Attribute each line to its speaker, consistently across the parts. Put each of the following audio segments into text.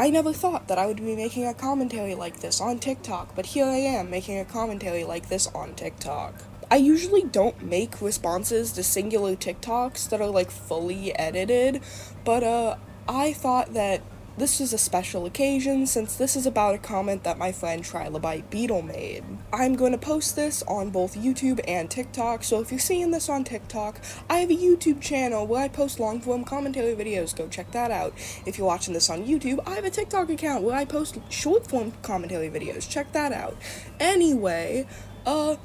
Speaker 1: I never thought that I would be making a commentary like this on TikTok, but here I am making a commentary like this on TikTok. I usually don't make responses to singular TikToks that are like fully edited, but I thought that this was a special occasion since this is about a comment that my friend NonBinaryBeetle made. I'm going to post this on both YouTube and TikTok, so if you're seeing this on TikTok, I have a YouTube channel where I post long-form commentary videos, go check that out. If you're watching this on YouTube, I have a TikTok account where I post short-form commentary videos, check that out. Anyway, I'm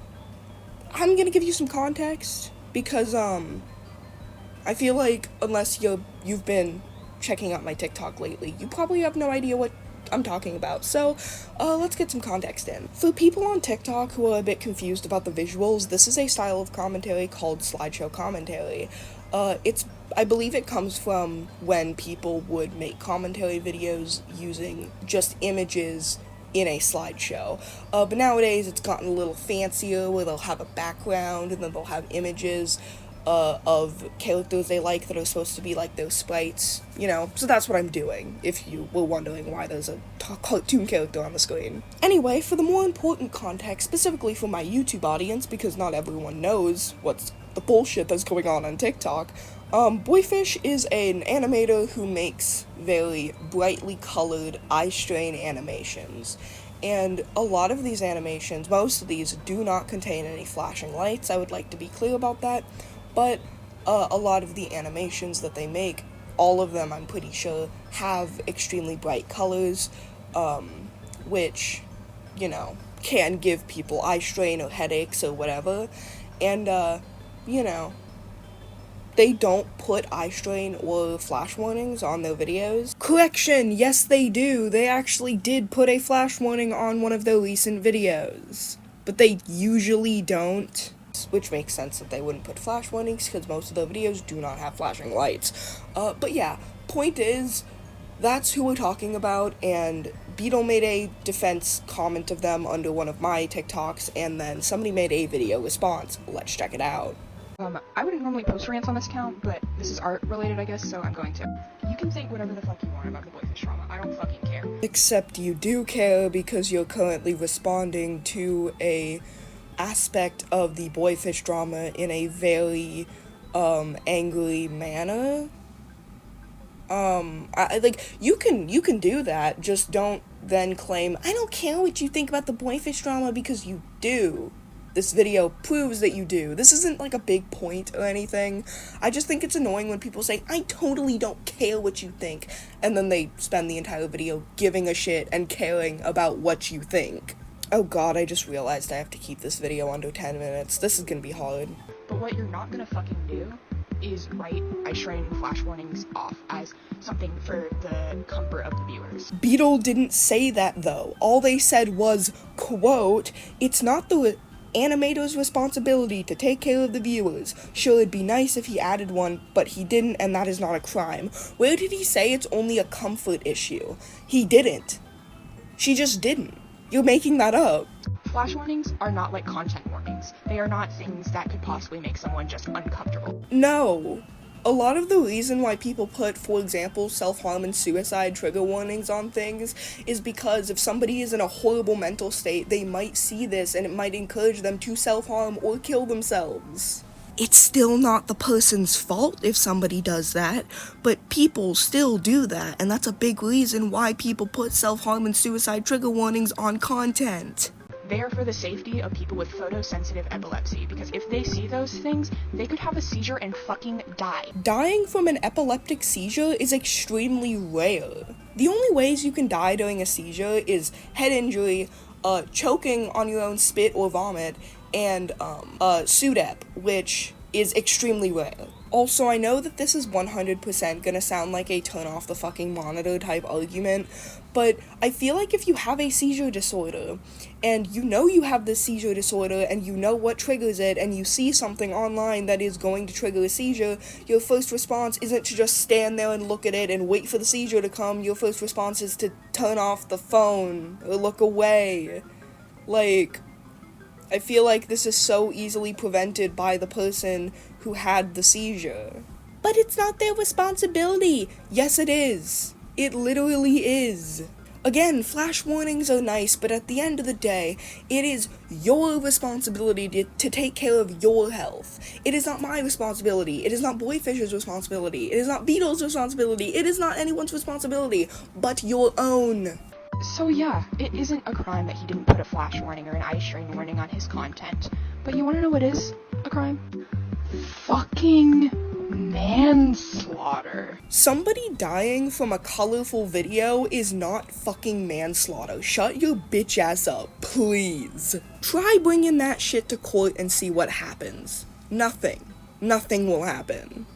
Speaker 1: gonna give you some context, because, I feel like unless you've been checking out my TikTok lately, you probably have no idea what I'm talking about, so, let's get some context in. For people on TikTok who are a bit confused about the visuals, this is a style of commentary called slideshow commentary. I believe it comes from when people would make commentary videos using just images in a slideshow. But nowadays it's gotten a little fancier where they'll have a background and then they'll have images of characters they like that are supposed to be like those sprites, you know, so that's what I'm doing, if you were wondering why there's a cartoon character on the screen. Anyway, for the more important context, specifically for my YouTube audience, because not everyone knows what's the bullshit that's going on TikTok, BoyFish is an animator who makes very brightly colored eye strain animations. And a lot of these animations, most of these, do not contain any flashing lights. I would like to be clear about that. But a lot of the animations that they make, all of them, I'm pretty sure, have extremely bright colors, which, you know, can give people eye strain or headaches or whatever. And, you know, they don't put eye strain or flash warnings on their videos. Correction, yes they do. They actually did put a flash warning on one of their recent videos. But they usually don't. Which makes sense that they wouldn't put flash warnings, because most of their videos do not have flashing lights. But yeah, point is, that's who we're talking about, and Beetle made a defense comment of them under one of my TikToks, and then somebody made a video response. Let's check it out.
Speaker 2: I wouldn't normally post rants on this account, but this is art related, I guess, so I'm going to. You can think whatever the fuck you want about the BoyFish drama. I don't fucking care.
Speaker 1: Except you do care, because you're currently responding to a aspect of the BoyFish drama in a very, angry manner. You can do that, just don't then claim, I don't care what you think about the BoyFish drama, because you do. This video proves that you do. This isn't like a big point or anything. I just think it's annoying when people say, I totally don't care what you think, and then they spend the entire video giving a shit and caring about what you think. Oh god, I just realized I have to keep this video under 10 minutes. This is gonna be hard.
Speaker 2: But what you're not gonna fucking do is write eye strain and flash warnings off as something for the comfort of the viewers.
Speaker 1: Beetle didn't say that though. All they said was, quote, it's not the animator's responsibility to take care of the viewers. Sure, it'd be nice if he added one, but he didn't, and that is not a crime. Where did he say it's only a comfort issue? He didn't. She just didn't. You're making that up.
Speaker 2: Flash warnings are not like content warnings. They are not things that could possibly make someone just uncomfortable.
Speaker 1: No. A lot of the reason why people put, for example, self-harm and suicide trigger warnings on things is because if somebody is in a horrible mental state, they might see this and it might encourage them to self-harm or kill themselves. It's still not the person's fault if somebody does that, but people still do that, and that's a big reason why people put self-harm and suicide trigger warnings on content.
Speaker 2: They are for the safety of people with photosensitive epilepsy, because if they see those things, they could have a seizure and fucking die.
Speaker 1: Dying from an epileptic seizure is extremely rare. The only ways you can die during a seizure is head injury, choking on your own spit or vomit, and SUDEP, which is extremely rare. Also, I know that this is 100% gonna sound like a turn off the fucking monitor type argument, but I feel like if you have a seizure disorder, and you know you have this seizure disorder, and you know what triggers it, and you see something online that is going to trigger a seizure, your first response isn't to just stand there and look at it and wait for the seizure to come. Your first response is to turn off the phone, or look away. Like, I feel like this is so easily prevented by the person who had the seizure. But it's not their responsibility. Yes, it is. It literally is. Again, flash warnings are nice, but at the end of the day, it is your responsibility to take care of your health. It is not my responsibility. It is not BoyFish's responsibility. It is not Beetle's responsibility. It is not anyone's responsibility but your own.
Speaker 2: So yeah, it isn't a crime that he didn't put a flash warning or an eye strain warning on his content. But you wanna know what is a crime? Fucking manslaughter.
Speaker 1: Somebody dying from a colorful video is not fucking manslaughter. Shut your bitch ass up, please. Try bringing that shit to court and see what happens. Nothing. Nothing will happen.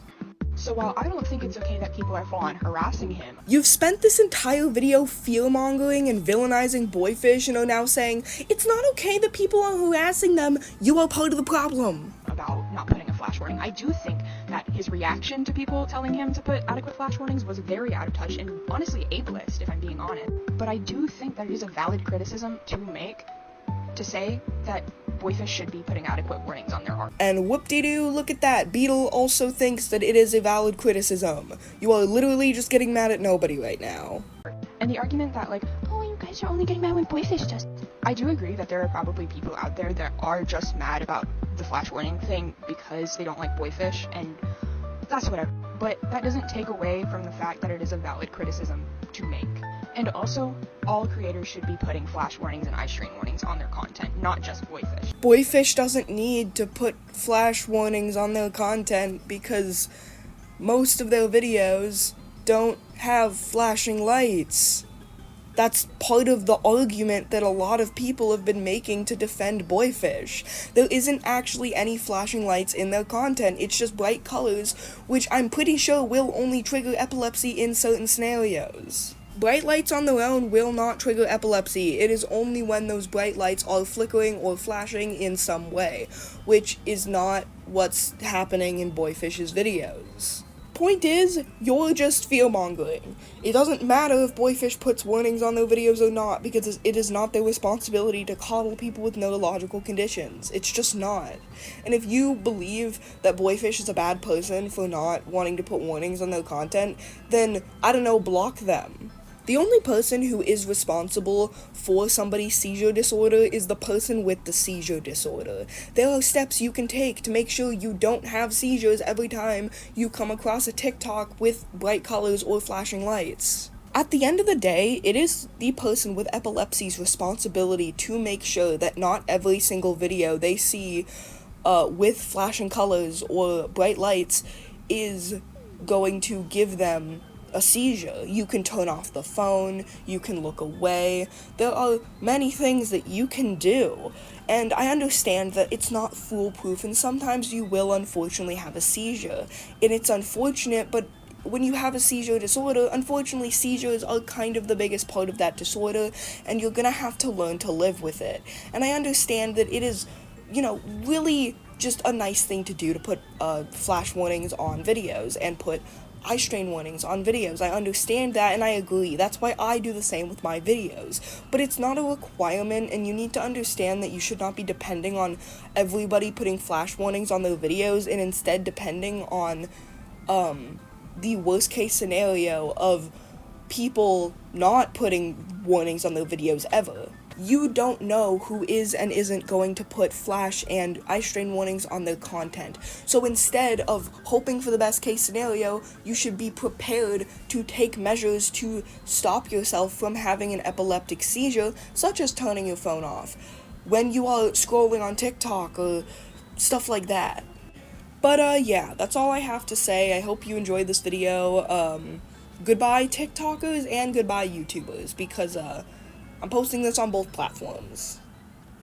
Speaker 2: So while I don't think it's okay that people are full-on harassing him,
Speaker 1: You've spent this entire video fear-mongering and villainizing BoyFish and are now saying, it's not okay that people are harassing them, you are part of the problem.
Speaker 2: about not putting a flash warning, I do think that his reaction to people telling him to put adequate flash warnings was very out of touch and honestly ableist, if I'm being honest. But I do think that it is a valid criticism to make, to say that BoyFish should be putting adequate warnings on their art.
Speaker 1: And whoop-de-doo, look at that. Beetle also thinks that it is a valid criticism. You are literally just getting mad at nobody right now.
Speaker 2: And the argument that like, oh, you guys are only getting mad when BoyFish does. I do agree that there are probably people out there that are just mad about the flash warning thing because they don't like BoyFish, and that's whatever. But that doesn't take away from the fact that it is a valid criticism to make. And also, all creators should be putting flash warnings and eye strain warnings on their content, not just BoyFish.
Speaker 1: BoyFish doesn't need to put flash warnings on their content because most of their videos don't have flashing lights. That's part of the argument that a lot of people have been making to defend BoyFish. There isn't actually any flashing lights in their content, it's just bright colors, which I'm pretty sure will only trigger epilepsy in certain scenarios. Bright lights on their own will not trigger epilepsy. It is only when those bright lights are flickering or flashing in some way, which is not what's happening in BoyFish's videos. Point is, you're just fear-mongering. It doesn't matter if BoyFish puts warnings on their videos or not, because it is not their responsibility to coddle people with neurological conditions. It's just not. And if you believe that BoyFish is a bad person for not wanting to put warnings on their content, then, I don't know, block them. The only person who is responsible for somebody's seizure disorder is the person with the seizure disorder. There are steps you can take to make sure you don't have seizures every time you come across a TikTok with bright colors or flashing lights. At the end of the day, it is the person with epilepsy's responsibility to make sure that not every single video they see with flashing colors or bright lights is going to give them a seizure. You can turn off the phone, you can look away, there are many things that you can do, and I understand that it's not foolproof and sometimes you will unfortunately have a seizure, and it's unfortunate, but when you have a seizure disorder, unfortunately seizures are kind of the biggest part of that disorder, and you're gonna have to learn to live with it, and I understand that it is, really just a nice thing to do to put flash warnings on videos and put eye strain warnings on videos. I understand that and I agree. That's why I do the same with my videos. But it's not a requirement, and you need to understand that you should not be depending on everybody putting flash warnings on their videos and instead depending on the worst case scenario of people not putting warnings on their videos ever. You don't know who is and isn't going to put flash and eye strain warnings on their content. So instead of hoping for the best case scenario, you should be prepared to take measures to stop yourself from having an epileptic seizure, such as turning your phone off when you are scrolling on TikTok or stuff like that. But yeah, that's all I have to say. I hope you enjoyed this video. Goodbye TikTokers and goodbye YouTubers, because I'm posting this on both platforms.